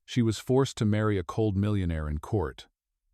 She was forced to marry a cold millionaire in court.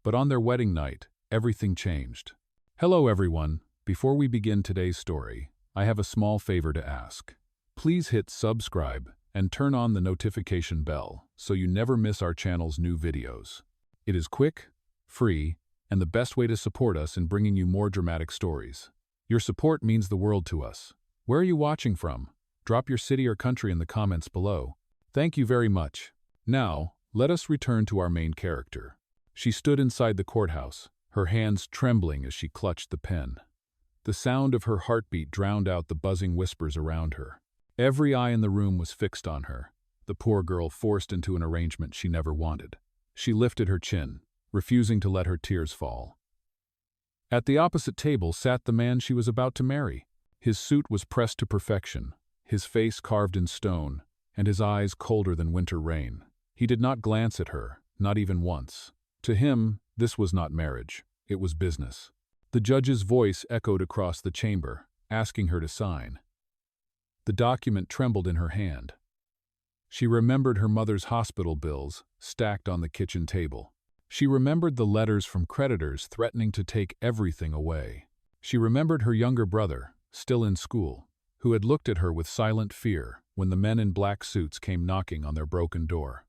But on their wedding night, everything changed. Hello everyone. Before we begin today's story, I have a small favor to ask. Please hit subscribe and turn on the notification bell so you never miss our channel's new videos. It is quick, free, and the best way to support us in bringing you more dramatic stories. Your support means the world to us. Where are you watching from? Drop your city or country in the comments below. Thank you very much. Now, let us return to our main character. She stood inside the courthouse, her hands trembling as she clutched the pen. The sound of her heartbeat drowned out the buzzing whispers around her. Every eye in the room was fixed on her, the poor girl forced into an arrangement she never wanted. She lifted her chin, refusing to let her tears fall. At the opposite table sat the man she was about to marry. His suit was pressed to perfection, his face carved in stone, and his eyes colder than winter rain. He did not glance at her, not even once. To him, this was not marriage, it was business. The judge's voice echoed across the chamber, asking her to sign. The document trembled in her hand. She remembered her mother's hospital bills, stacked on the kitchen table. She remembered the letters from creditors threatening to take everything away. She remembered her younger brother, still in school, who had looked at her with silent fear when the men in black suits came knocking on their broken door.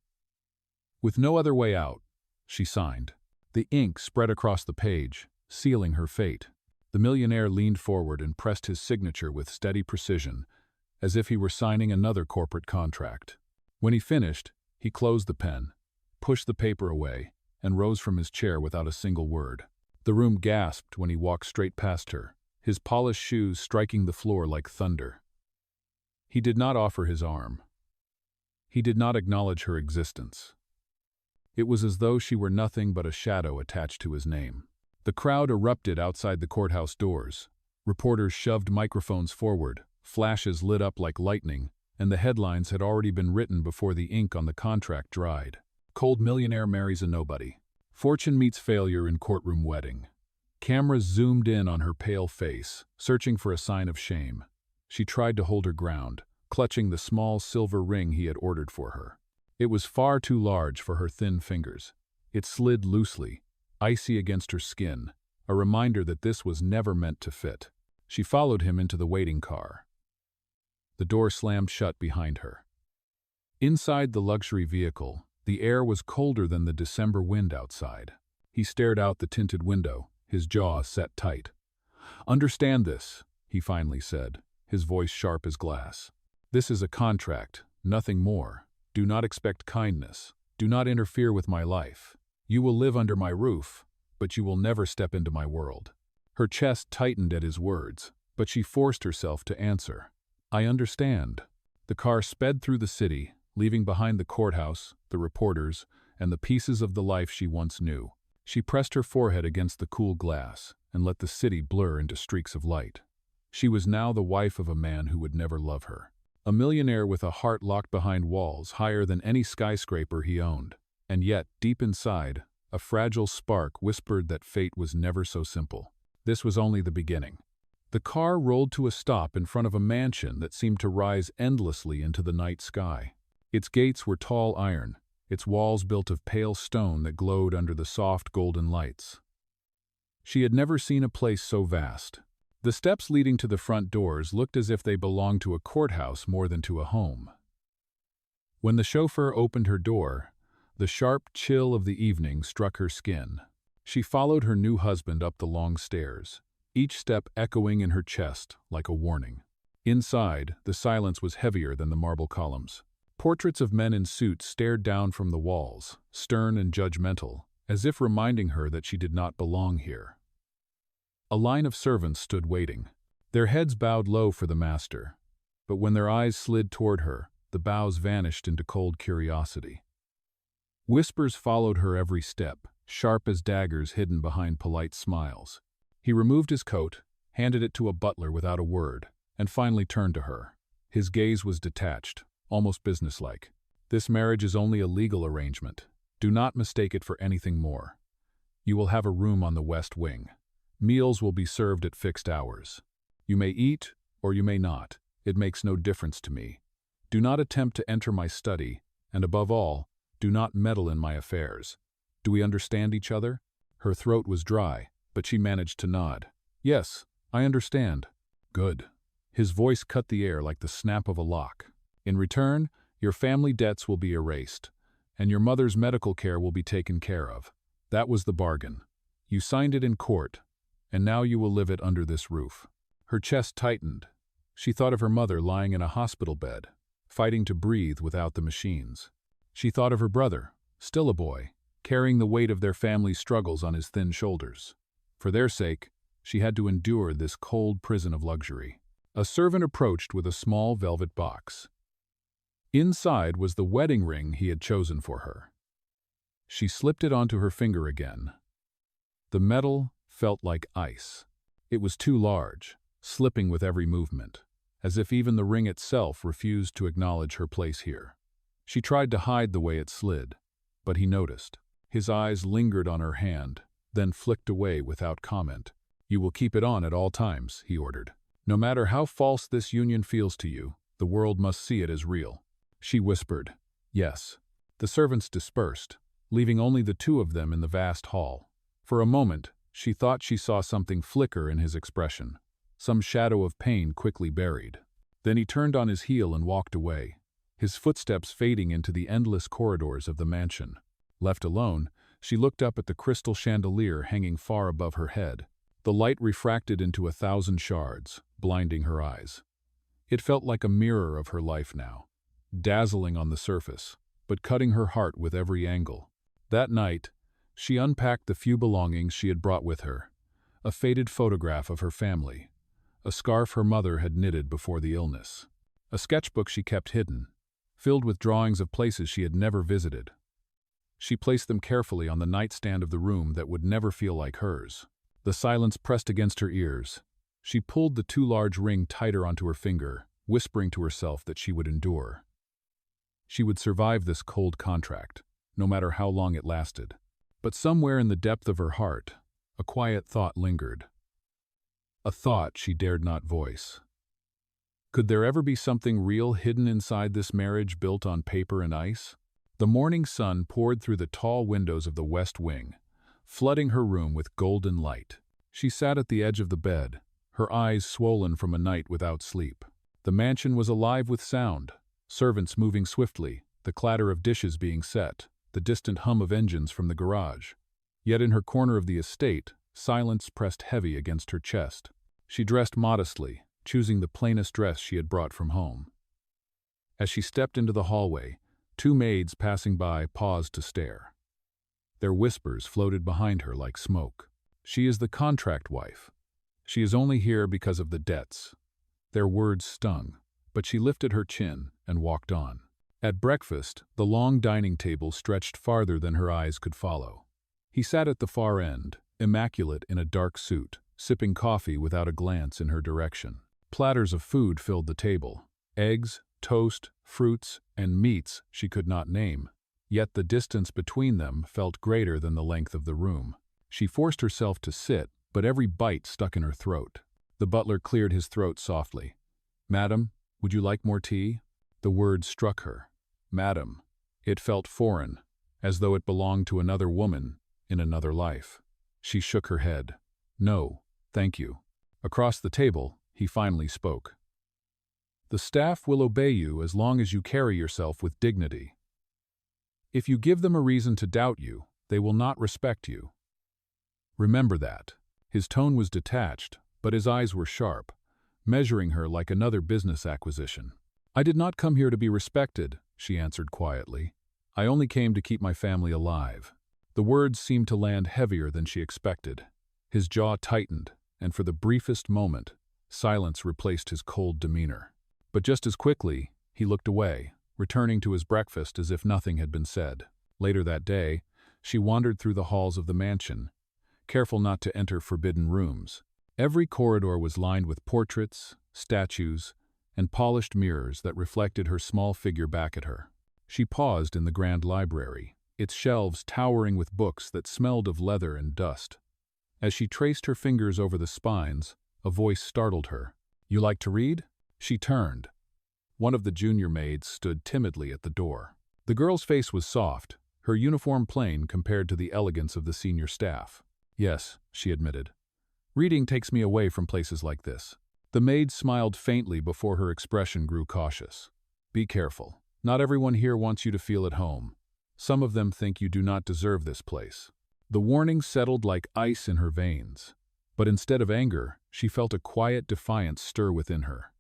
With no other way out, she signed. The ink spread across the page, sealing her fate. The millionaire leaned forward and pressed his signature with steady precision, as if he were signing another corporate contract. When he finished, he closed the pen, pushed the paper away, and rose from his chair without a single word. The room gasped when he walked straight past her, his polished shoes striking the floor like thunder. He did not offer his arm. He did not acknowledge her existence. It was as though she were nothing but a shadow attached to his name. The crowd erupted outside the courthouse doors. Reporters shoved microphones forward, flashes lit up like lightning, and the headlines had already been written before the ink on the contract dried. Cold millionaire marries a nobody. Fortune meets failure in courtroom wedding. Cameras zoomed in on her pale face, searching for a sign of shame. She tried to hold her ground, clutching the small silver ring he had ordered for her. It was far too large for her thin fingers. It slid loosely, icy against her skin, a reminder that this was never meant to fit. She followed him into the waiting car. The door slammed shut behind her. Inside the luxury vehicle, the air was colder than the December wind outside. He stared out the tinted window, his jaw set tight. "Understand this," he finally said, his voice sharp as glass. "This is a contract, nothing more. Do not expect kindness. Do not interfere with my life. You will live under my roof, but you will never step into my world." Her chest tightened at his words, but she forced herself to answer. "I understand." The car sped through the city, leaving behind the courthouse, the reporters, and the pieces of the life she once knew. She pressed her forehead against the cool glass and let the city blur into streaks of light. She was now the wife of a man who would never love her. A millionaire with a heart locked behind walls higher than any skyscraper he owned. And yet, deep inside, a fragile spark whispered that fate was never so simple. This was only the beginning. The car rolled to a stop in front of a mansion that seemed to rise endlessly into the night sky. Its gates were tall iron, its walls built of pale stone that glowed under the soft golden lights. She had never seen a place so vast. The steps leading to the front doors looked as if they belonged to a courthouse more than to a home. When the chauffeur opened her door, the sharp chill of the evening struck her skin. She followed her new husband up the long stairs, each step echoing in her chest like a warning. Inside, the silence was heavier than the marble columns. Portraits of men in suits stared down from the walls, stern and judgmental, as if reminding her that she did not belong here. A line of servants stood waiting, their heads bowed low for the master, but when their eyes slid toward her, the bows vanished into cold curiosity. Whispers followed her every step, sharp as daggers hidden behind polite smiles. He removed his coat, handed it to a butler without a word, and finally turned to her. His gaze was detached, almost businesslike. "This marriage is only a legal arrangement. Do not mistake it for anything more. You will have a room on the west wing. Meals will be served at fixed hours. You may eat, or you may not. It makes no difference to me. Do not attempt to enter my study, and above all, Do not meddle in my affairs. Do we understand each other?" Her throat was dry, but she managed to nod. "Yes, I understand." "Good." His voice cut the air like the snap of a lock. "In return, your family debts will be erased, and your mother's medical care will be taken care of. That was the bargain. You signed it in court, and now you will live it under this roof." Her chest tightened. She thought of her mother lying in a hospital bed, fighting to breathe without the machines. She thought of her brother, still a boy, carrying the weight of their family's struggles on his thin shoulders. For their sake, she had to endure this cold prison of luxury. A servant approached with a small velvet box. Inside was the wedding ring he had chosen for her. She slipped it onto her finger again. The metal felt like ice. It was too large, slipping with every movement, as if even the ring itself refused to acknowledge her place here. She tried to hide the way it slid, but he noticed. His eyes lingered on her hand, then flicked away without comment. "You will keep it on at all times," he ordered. "No matter how false this union feels to you, the world must see it as real." She whispered, "Yes." The servants dispersed, leaving only the two of them in the vast hall. For a moment, she thought she saw something flicker in his expression, some shadow of pain quickly buried. Then he turned on his heel and walked away, his footsteps fading into the endless corridors of the mansion. Left alone, she looked up at the crystal chandelier hanging far above her head. The light refracted into 1,000 shards, blinding her eyes. It felt like a mirror of her life now, dazzling on the surface, but cutting her heart with every angle. That night, she unpacked the few belongings she had brought with her: a faded photograph of her family, a scarf her mother had knitted before the illness, a sketchbook she kept hidden, filled with drawings of places she had never visited. She placed them carefully on the nightstand of the room that would never feel like hers. The silence pressed against her ears. She pulled the too large ring tighter onto her finger, whispering to herself that she would endure. She would survive this cold contract, no matter how long it lasted. But somewhere in the depth of her heart, a quiet thought lingered. A thought she dared not voice. Could there ever be something real hidden inside this marriage built on paper and ice? The morning sun poured through the tall windows of the west wing, flooding her room with golden light. She sat at the edge of the bed, her eyes swollen from a night without sleep. The mansion was alive with sound, servants moving swiftly, the clatter of dishes being set, the distant hum of engines from the garage. Yet in her corner of the estate, silence pressed heavy against her chest. She dressed modestly, choosing the plainest dress she had brought from home. As she stepped into the hallway, two maids passing by paused to stare. Their whispers floated behind her like smoke. "She is the contract wife. She is only here because of the debts." Their words stung, but she lifted her chin and walked on. At breakfast, the long dining table stretched farther than her eyes could follow. He sat at the far end, immaculate in a dark suit, sipping coffee without a glance in her direction. Platters of food filled the table: eggs, toast, fruits, and meats she could not name. Yet the distance between them felt greater than the length of the room. She forced herself to sit, but every bite stuck in her throat. The butler cleared his throat softly. "Madam, would you like more tea?" The word struck her. Madam. It felt foreign, as though it belonged to another woman in another life. She shook her head. "No, thank you." Across the table, he finally spoke. "The staff will obey you as long as you carry yourself with dignity. If you give them a reason to doubt you, they will not respect you. Remember that." His tone was detached, but his eyes were sharp, measuring her like another business acquisition. "I did not come here to be respected," she answered quietly. "I only came to keep my family alive." The words seemed to land heavier than she expected. His jaw tightened, and for the briefest moment, silence replaced his cold demeanor. But just as quickly, he looked away, returning to his breakfast as if nothing had been said. Later that day, she wandered through the halls of the mansion, careful not to enter forbidden rooms. Every corridor was lined with portraits, statues, and polished mirrors that reflected her small figure back at her. She paused in the grand library, its shelves towering with books that smelled of leather and dust. As she traced her fingers over the spines, a voice startled her. "You like to read?" She turned. One of the junior maids stood timidly at the door. The girl's face was soft, her uniform plain compared to the elegance of the senior staff. "Yes," she admitted. "Reading takes me away from places like this." The maid smiled faintly before her expression grew cautious. "Be careful. Not everyone here wants you to feel at home. Some of them think you do not deserve this place." The warning settled like ice in her veins. But instead of anger, she felt a quiet defiance stir within her.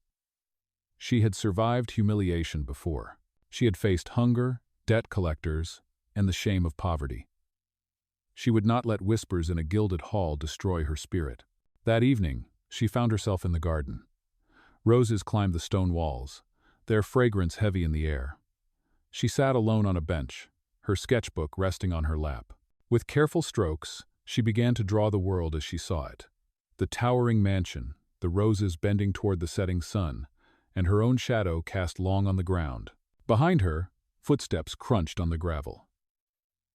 She had survived humiliation before. She had faced hunger, debt collectors, and the shame of poverty. She would not let whispers in a gilded hall destroy her spirit. That evening, she found herself in the garden. Roses climbed the stone walls, their fragrance heavy in the air. She sat alone on a bench, her sketchbook resting on her lap. With careful strokes, she began to draw the world as she saw it. The towering mansion, the roses bending toward the setting sun, and her own shadow cast long on the ground. Behind her, footsteps crunched on the gravel.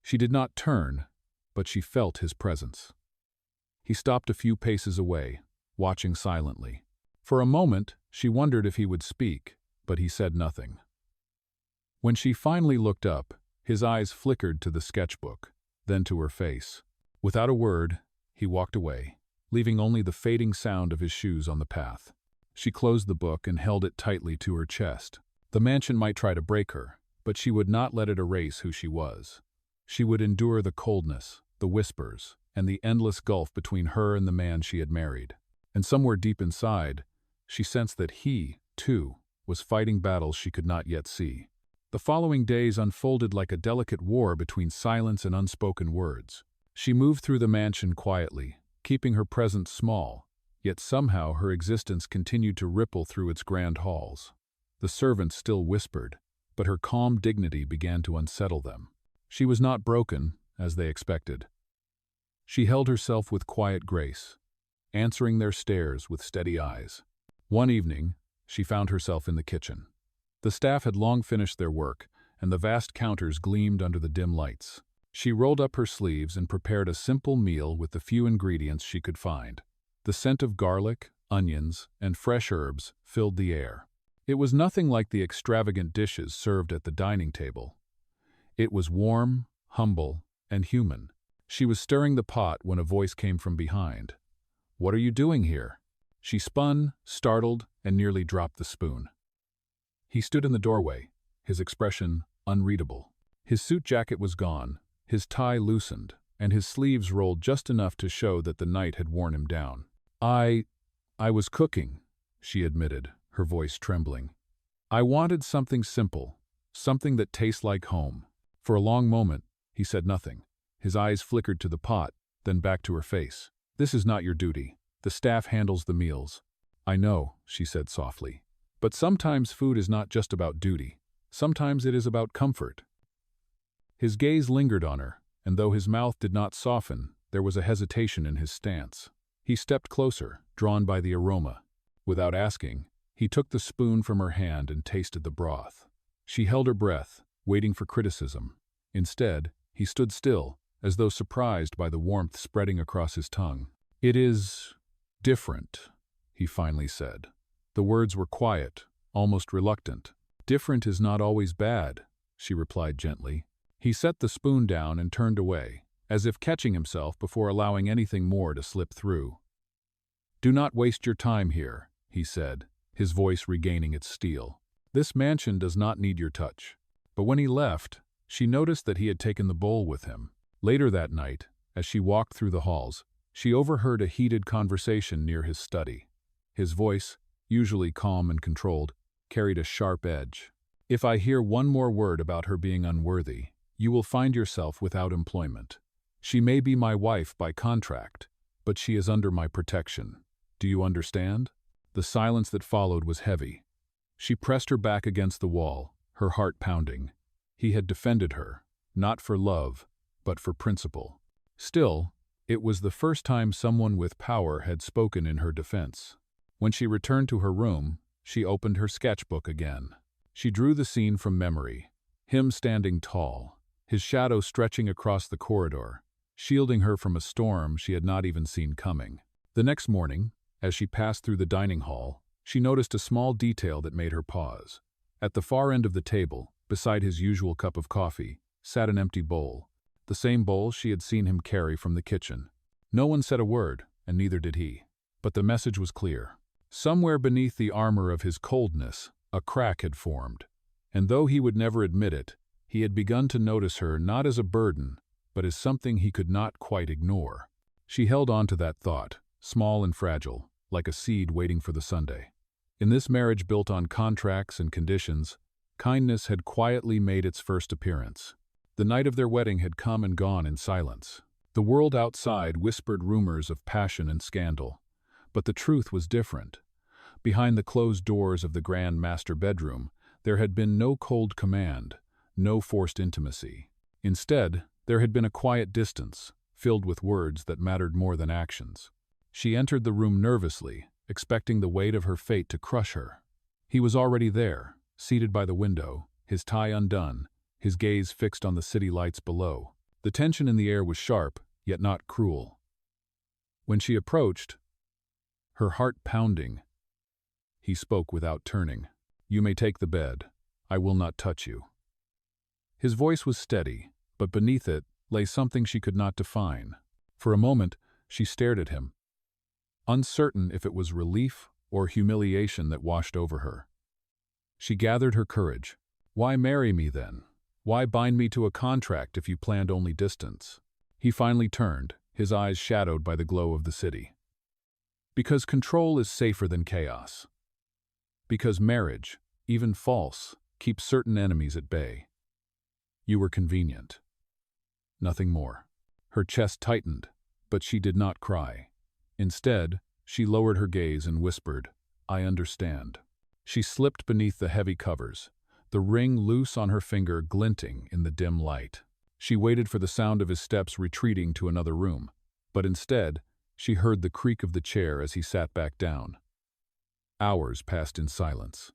She did not turn, but she felt his presence. He stopped a few paces away, watching silently. For a moment, she wondered if he would speak, but he said nothing. When she finally looked up, his eyes flickered to the sketchbook, then to her face. Without a word, he walked away, leaving only the fading sound of his shoes on the path. She closed the book and held it tightly to her chest. The mansion might try to break her, but she would not let it erase who she was. She would endure the coldness, the whispers, and the endless gulf between her and the man she had married. And somewhere deep inside, she sensed that he, too, was fighting battles she could not yet see. The following days unfolded like a delicate war between silence and unspoken words. She moved through the mansion quietly, keeping her presence small, yet somehow her existence continued to ripple through its grand halls. The servants still whispered, but her calm dignity began to unsettle them. She was not broken, as they expected. She held herself with quiet grace, answering their stares with steady eyes. One evening, she found herself in the kitchen. The staff had long finished their work, and the vast counters gleamed under the dim lights. She rolled up her sleeves and prepared a simple meal with the few ingredients she could find. The scent of garlic, onions, and fresh herbs filled the air. It was nothing like the extravagant dishes served at the dining table. It was warm, humble, and human. She was stirring the pot when a voice came from behind. "What are you doing here?" She spun, startled, and nearly dropped the spoon. He stood in the doorway, his expression unreadable. His suit jacket was gone, his tie loosened, and his sleeves rolled just enough to show that the night had worn him down. I was cooking," she admitted, her voice trembling. "I wanted something simple, something that tastes like home." For a long moment, he said nothing. His eyes flickered to the pot, then back to her face. "This is not your duty. The staff handles the meals." "I know," she said softly. "But sometimes food is not just about duty. Sometimes it is about comfort." His gaze lingered on her, and though his mouth did not soften, there was a hesitation in his stance. He stepped closer, drawn by the aroma. Without asking, he took the spoon from her hand and tasted the broth. She held her breath, waiting for criticism. Instead, he stood still, as though surprised by the warmth spreading across his tongue. "It is different," he finally said. The words were quiet, almost reluctant. "Different is not always bad," she replied gently. He set the spoon down and turned away, as if catching himself before allowing anything more to slip through. "Do not waste your time here," he said, his voice regaining its steel. "This mansion does not need your touch." But when he left, she noticed that he had taken the bowl with him. Later that night, as she walked through the halls, she overheard a heated conversation near his study. His voice, usually calm and controlled, carried a sharp edge. "If I hear one more word about her being unworthy, you will find yourself without employment. She may be my wife by contract, but she is under my protection. Do you understand?" The silence that followed was heavy. She pressed her back against the wall, her heart pounding. He had defended her, not for love, but for principle. Still, it was the first time someone with power had spoken in her defense. When she returned to her room, she opened her sketchbook again. She drew the scene from memory, him standing tall, his shadow stretching across the corridor, shielding her from a storm she had not even seen coming. The next morning, as she passed through the dining hall, she noticed a small detail that made her pause. At the far end of the table, Beside his usual cup of coffee sat an empty bowl, the same bowl she had seen him carry from the kitchen. No one said a word, and neither did he. But the message was clear. Somewhere beneath the armor of his coldness, a crack had formed, and though he would never admit it, he had begun to notice her not as a burden, but as something he could not quite ignore. She held on to that thought, small and fragile, like a seed waiting for the Sunday. In this marriage built on contracts and conditions, kindness had quietly made its first appearance. The night of their wedding had come and gone in silence. The world outside whispered rumors of passion and scandal, but the truth was different. Behind the closed doors of the grand master bedroom, there had been no cold command, no forced intimacy. Instead, there had been a quiet distance, filled with words that mattered more than actions. She entered the room nervously, expecting the weight of her fate to crush her. He was already there, seated by the window, his tie undone, his gaze fixed on the city lights below. The tension in the air was sharp, yet not cruel. When she approached, her heart pounding, he spoke without turning. "You may take the bed. I will not touch you." His voice was steady, but beneath it lay something she could not define. For a moment, she stared at him, uncertain if it was relief or humiliation that washed over her. She gathered her courage. "Why marry me then? Why bind me to a contract if you planned only distance?" He finally turned, his eyes shadowed by the glow of the city. "Because control is safer than chaos. Because marriage, even false, keeps certain enemies at bay. You were convenient. Nothing more." Her chest tightened, but she did not cry. Instead, she lowered her gaze and whispered, "I understand." She slipped beneath the heavy covers, the ring loose on her finger glinting in the dim light. She waited for the sound of his steps retreating to another room, but instead, she heard the creak of the chair as he sat back down. Hours passed in silence.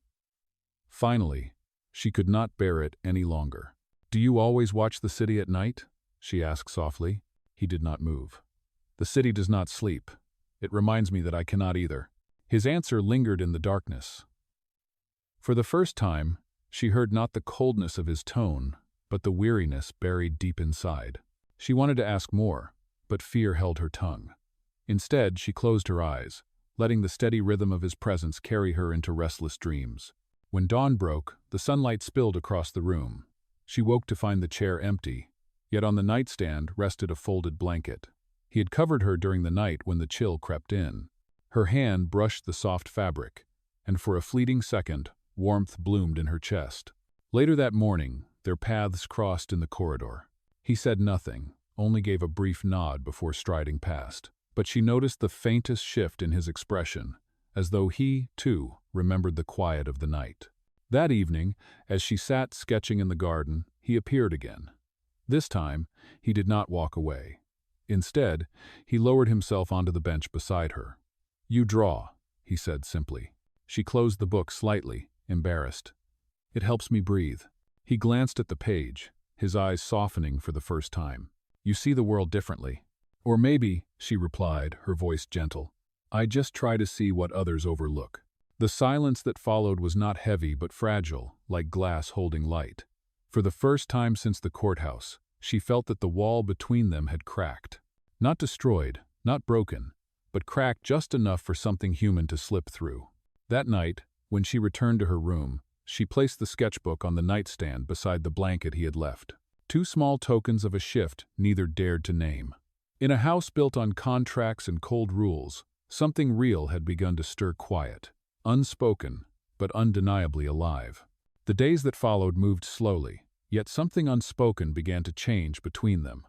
Finally, she could not bear it any longer. "Do you always watch the city at night?" she asked softly. He did not move. "The city does not sleep. It reminds me that I cannot either." His answer lingered in the darkness. For the first time, she heard not the coldness of his tone, but the weariness buried deep inside. She wanted to ask more, but fear held her tongue. Instead, she closed her eyes, letting the steady rhythm of his presence carry her into restless dreams. When dawn broke, the sunlight spilled across the room. She woke to find the chair empty, yet on the nightstand rested a folded blanket. He had covered her during the night when the chill crept in. Her hand brushed the soft fabric, and for a fleeting second, warmth bloomed in her chest. Later that morning, their paths crossed in the corridor. He said nothing, only gave a brief nod before striding past. But she noticed the faintest shift in his expression, as though he, too, remembered the quiet of the night. That evening, as she sat sketching in the garden, he appeared again. This time, he did not walk away. Instead, he lowered himself onto the bench beside her. "You draw," he said simply. She closed the book slightly, embarrassed. "It helps me breathe." He glanced at the page, his eyes softening for the first time. "You see the world differently." "Or maybe," she replied, her voice gentle, "I just try to see what others overlook." The silence that followed was not heavy but fragile, like glass holding light. For the first time since the courthouse, she felt that the wall between them had cracked. Not destroyed, not broken, but cracked just enough for something human to slip through. That night, when she returned to her room, she placed the sketchbook on the nightstand beside the blanket he had left. Two small tokens of a shift neither dared to name. In a house built on contracts and cold rules, something real had begun to stir quiet, unspoken, but undeniably alive. The days that followed moved slowly, yet something unspoken began to change between them.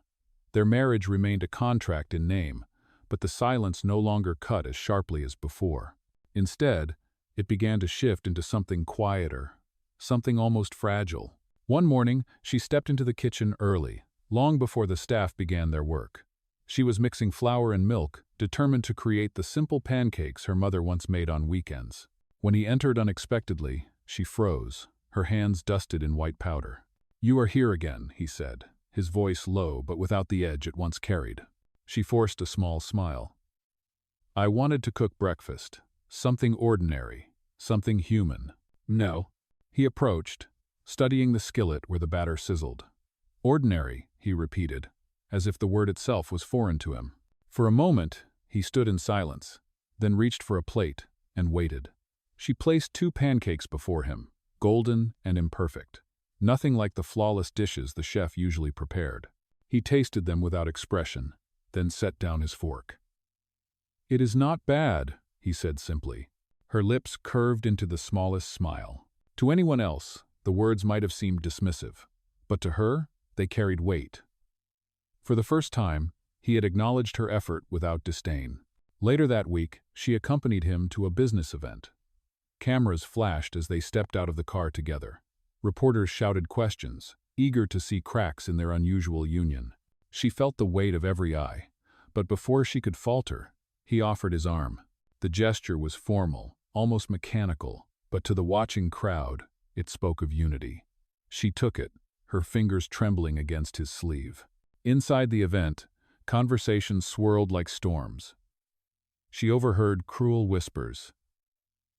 Their marriage remained a contract in name, but the silence no longer cut as sharply as before. Instead, it began to shift into something quieter, something almost fragile. One morning, she stepped into the kitchen early, long before the staff began their work. She was mixing flour and milk, determined to create the simple pancakes her mother once made on weekends. When he entered unexpectedly, she froze, her hands dusted in white powder. "You are here again," he said, his voice low but without the edge it once carried. She forced a small smile. "I wanted to cook breakfast, something ordinary, something human." "No." He approached, studying the skillet where the batter sizzled. Ordinary, he repeated, as if the word itself was foreign to him. For a moment, he stood in silence, then reached for a plate and waited. She placed 2 pancakes before him, golden and imperfect. Nothing like the flawless dishes the chef usually prepared. He tasted them without expression, then set down his fork. "It is not bad," he said simply. Her lips curved into the smallest smile. To anyone else, the words might have seemed dismissive, but to her, they carried weight. For the first time, he had acknowledged her effort without disdain. Later that week, she accompanied him to a business event. Cameras flashed as they stepped out of the car together. Reporters shouted questions, eager to see cracks in their unusual union. She felt the weight of every eye, but before she could falter, he offered his arm. The gesture was formal, almost mechanical, but to the watching crowd, it spoke of unity. She took it, her fingers trembling against his sleeve. Inside the event, conversations swirled like storms. She overheard cruel whispers.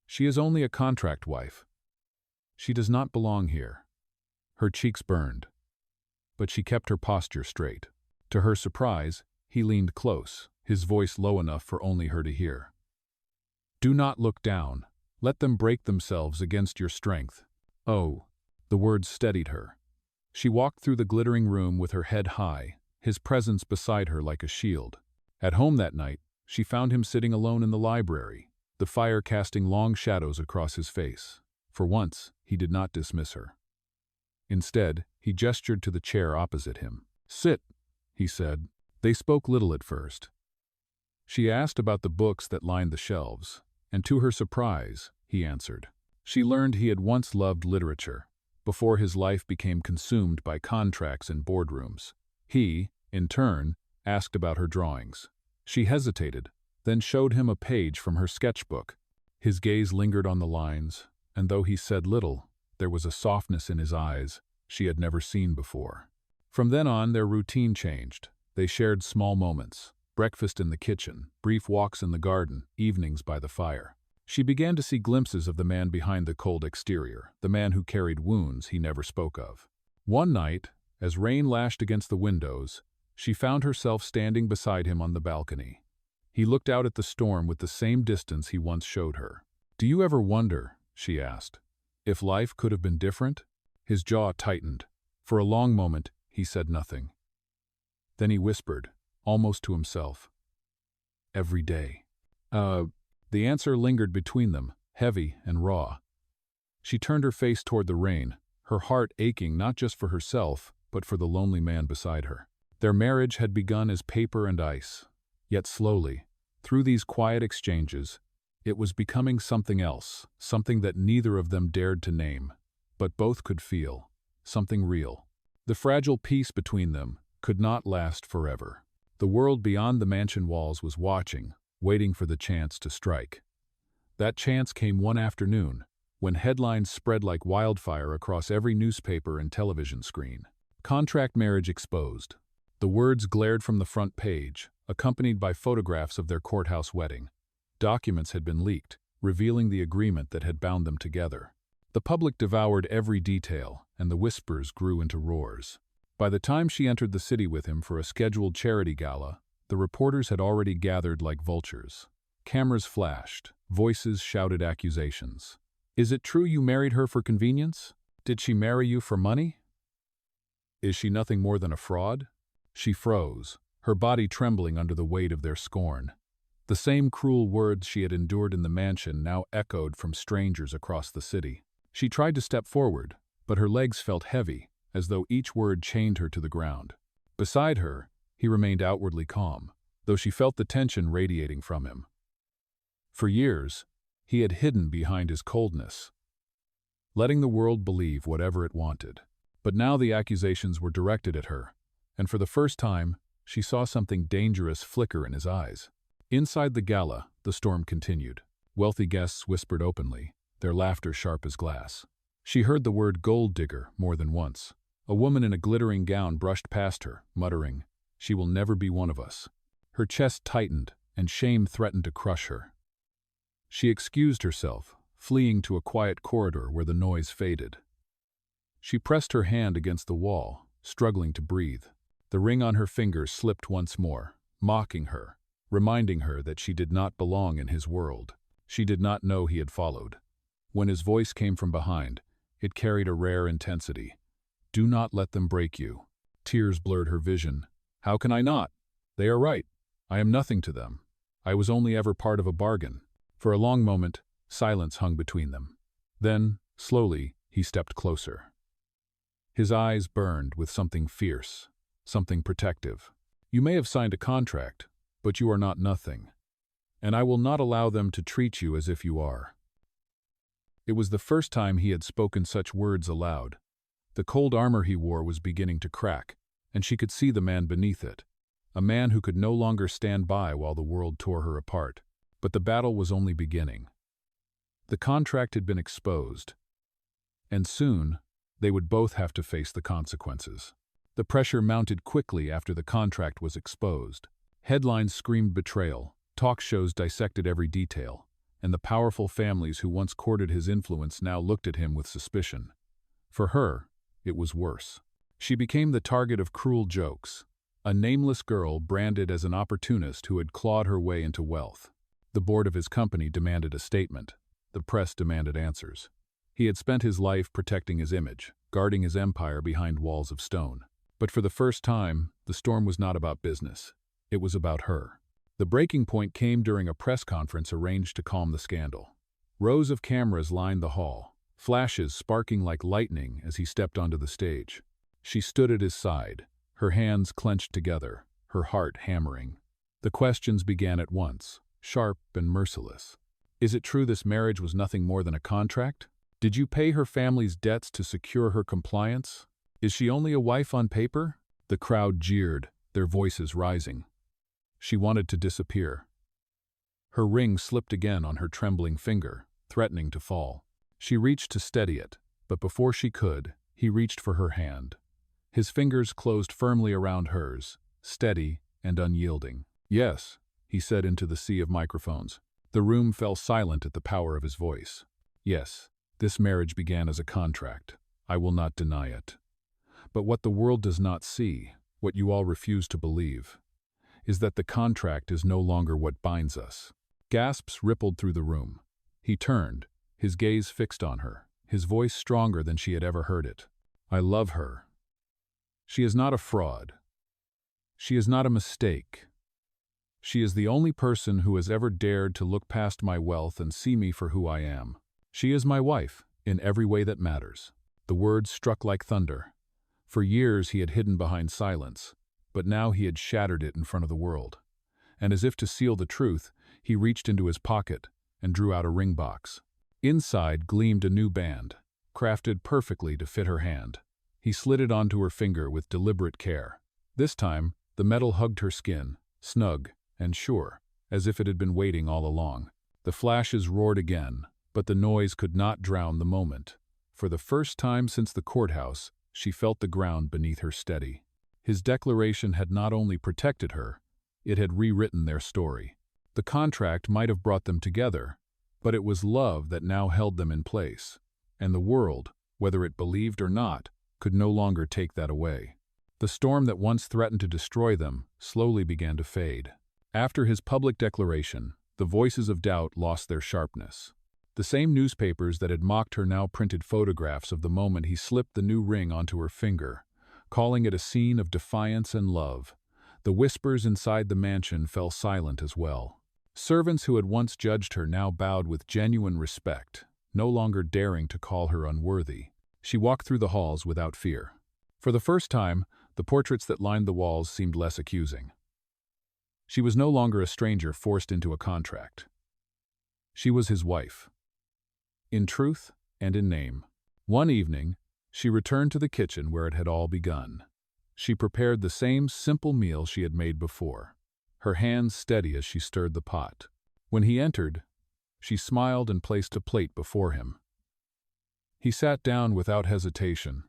"She is only a contract wife. She does not belong here." Her cheeks burned, but she kept her posture straight. To her surprise, he leaned close, his voice low enough for only her to hear. "Do not look down. Let them break themselves against your strength." "Oh." The words steadied her. She walked through the glittering room with her head high, his presence beside her like a shield. At home that night, she found him sitting alone in the library, the fire casting long shadows across his face. For once, he did not dismiss her. Instead, he gestured to the chair opposite him. "Sit," he said. They spoke little at first. She asked about the books that lined the shelves, and to her surprise, he answered. She learned he had once loved literature, before his life became consumed by contracts and boardrooms. He, in turn, asked about her drawings. She hesitated, then showed him a page from her sketchbook. His gaze lingered on the lines, and though he said little, there was a softness in his eyes she had never seen before. From then on, their routine changed. They shared small moments, breakfast in the kitchen, brief walks in the garden, evenings by the fire. She began to see glimpses of the man behind the cold exterior, the man who carried wounds he never spoke of. One night, as rain lashed against the windows, she found herself standing beside him on the balcony. He looked out at the storm with the same distance he once showed her. "Do you ever wonder," she asked, "if life could have been different?" His jaw tightened. For a long moment, he said nothing. Then he whispered, almost to himself, "Every day." The answer lingered between them, heavy and raw. She turned her face toward the rain, her heart aching not just for herself, but for the lonely man beside her. Their marriage had begun as paper and ice, yet slowly, through these quiet exchanges, it was becoming something else, something that neither of them dared to name, but both could feel, something real. The fragile peace between them could not last forever. The world beyond the mansion walls was watching, waiting for the chance to strike. That chance came one afternoon, when headlines spread like wildfire across every newspaper and television screen. "Contract marriage exposed." The words glared from the front page, accompanied by photographs of their courthouse wedding. Documents had been leaked, revealing the agreement that had bound them together. The public devoured every detail, and the whispers grew into roars. By the time she entered the city with him for a scheduled charity gala, the reporters had already gathered like vultures. Cameras flashed, voices shouted accusations. "Is it true you married her for convenience? Did she marry you for money? Is she nothing more than a fraud?" She froze, her body trembling under the weight of their scorn. The same cruel words she had endured in the mansion now echoed from strangers across the city. She tried to step forward, but her legs felt heavy, as though each word chained her to the ground. Beside her, he remained outwardly calm, though she felt the tension radiating from him. For years, he had hidden behind his coldness, letting the world believe whatever it wanted. But now the accusations were directed at her, and for the first time, she saw something dangerous flicker in his eyes. Inside the gala, the storm continued. Wealthy guests whispered openly, their laughter sharp as glass. She heard the word gold digger more than once. A woman in a glittering gown brushed past her, muttering, "She will never be one of us." Her chest tightened, and shame threatened to crush her. She excused herself, fleeing to a quiet corridor where the noise faded. She pressed her hand against the wall, struggling to breathe. The ring on her finger slipped once more, mocking her, reminding her that she did not belong in his world. She did not know he had followed. When his voice came from behind, it carried a rare intensity. "Do not let them break you." Tears blurred her vision. "How can I not? They are right. I am nothing to them. I was only ever part of a bargain." For a long moment, silence hung between them. Then, slowly, he stepped closer. His eyes burned with something fierce, something protective. "You may have signed a contract, but you are not nothing. And I will not allow them to treat you as if you are." It was the first time he had spoken such words aloud. The cold armor he wore was beginning to crack, and she could see the man beneath it, a man who could no longer stand by while the world tore her apart. But the battle was only beginning. The contract had been exposed, and soon they would both have to face the consequences. The pressure mounted quickly after the contract was exposed. Headlines screamed betrayal, talk shows dissected every detail, and the powerful families who once courted his influence now looked at him with suspicion. For her, it was worse. She became the target of cruel jokes, a nameless girl branded as an opportunist who had clawed her way into wealth. The board of his company demanded a statement. The press demanded answers. He had spent his life protecting his image, guarding his empire behind walls of stone. But for the first time, the storm was not about business. It was about her. The breaking point came during a press conference arranged to calm the scandal. Rows of cameras lined the hall, flashes sparking like lightning as he stepped onto the stage. She stood at his side, her hands clenched together, her heart hammering. The questions began at once, sharp and merciless. Is it true this marriage was nothing more than a contract? Did you pay her family's debts to secure her compliance? Is she only a wife on paper? The crowd jeered, their voices rising. She wanted to disappear. Her ring slipped again on her trembling finger, threatening to fall. She reached to steady it, but before she could, he reached for her hand. His fingers closed firmly around hers, steady and unyielding. "Yes," he said into the sea of microphones. The room fell silent at the power of his voice. "Yes, this marriage began as a contract. I will not deny it. But what the world does not see, what you all refuse to believe, is that the contract is no longer what binds us." Gasps rippled through the room. He turned, his gaze fixed on her, his voice stronger than she had ever heard it. "I love her. She is not a fraud. She is not a mistake. She is the only person who has ever dared to look past my wealth and see me for who I am. She is my wife, in every way that matters." The words struck like thunder. For years he had hidden behind silence, but now he had shattered it in front of the world. And as if to seal the truth, he reached into his pocket and drew out a ring box. Inside gleamed a new band, crafted perfectly to fit her hand. He slid it onto her finger with deliberate care. This time, the metal hugged her skin, snug and sure, as if it had been waiting all along. The flashes roared again, but the noise could not drown the moment. For the first time since the courthouse, she felt the ground beneath her steady. His declaration had not only protected her, it had rewritten their story. The contract might have brought them together, but it was love that now held them in place, and the world, whether it believed or not, could no longer take that away. The storm that once threatened to destroy them slowly began to fade. After his public declaration, the voices of doubt lost their sharpness. The same newspapers that had mocked her now printed photographs of the moment he slipped the new ring onto her finger, calling it a scene of defiance and love. The whispers inside the mansion fell silent as well. Servants who had once judged her now bowed with genuine respect, no longer daring to call her unworthy. She walked through the halls without fear. For the first time, the portraits that lined the walls seemed less accusing. She was no longer a stranger forced into a contract. She was his wife. In truth and in name. One evening, she returned to the kitchen where it had all begun. She prepared the same simple meal she had made before, her hands steady as she stirred the pot. When he entered, she smiled and placed a plate before him. He sat down without hesitation,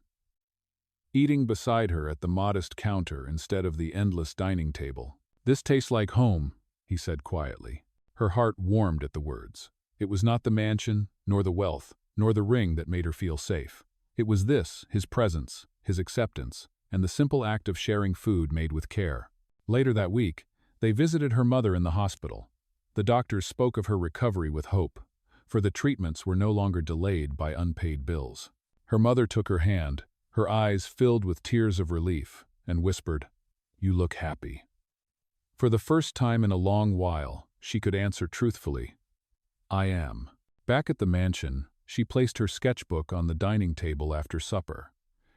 eating beside her at the modest counter instead of the endless dining table. "This tastes like home," he said quietly. Her heart warmed at the words. It was not the mansion, nor the wealth, nor the ring that made her feel safe. It was this, his presence, his acceptance, and the simple act of sharing food made with care. Later that week, they visited her mother in the hospital. The doctors spoke of her recovery with hope, for the treatments were no longer delayed by unpaid bills. Her mother took her hand, her eyes filled with tears of relief, and whispered, "You look happy." For the first time in a long while, she could answer truthfully, "I am." Back at the mansion, she placed her sketchbook on the dining table after supper.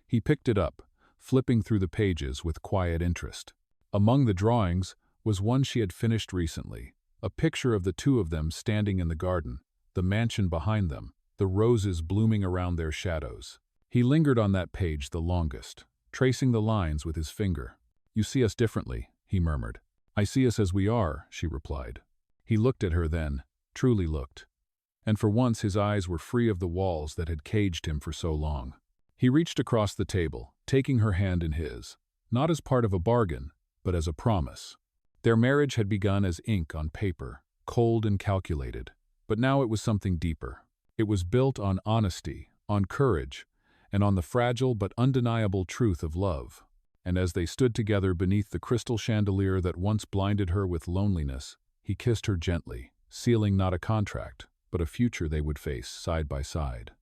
He picked it up, flipping through the pages with quiet interest. Among the drawings was one she had finished recently, a picture of the two of them standing in the garden, the mansion behind them, the roses blooming around their shadows. He lingered on that page the longest, tracing the lines with his finger. "You see us differently," he murmured. "I see us as we are," she replied. He looked at her then, truly looked. And for once his eyes were free of the walls that had caged him for so long. He reached across the table, taking her hand in his, not as part of a bargain, but as a promise. Their marriage had begun as ink on paper, cold and calculated, but now it was something deeper. It was built on honesty, on courage, and on the fragile but undeniable truth of love. And as they stood together beneath the crystal chandelier that once blinded her with loneliness, he kissed her gently, sealing not a contract, but a future they would face side by side.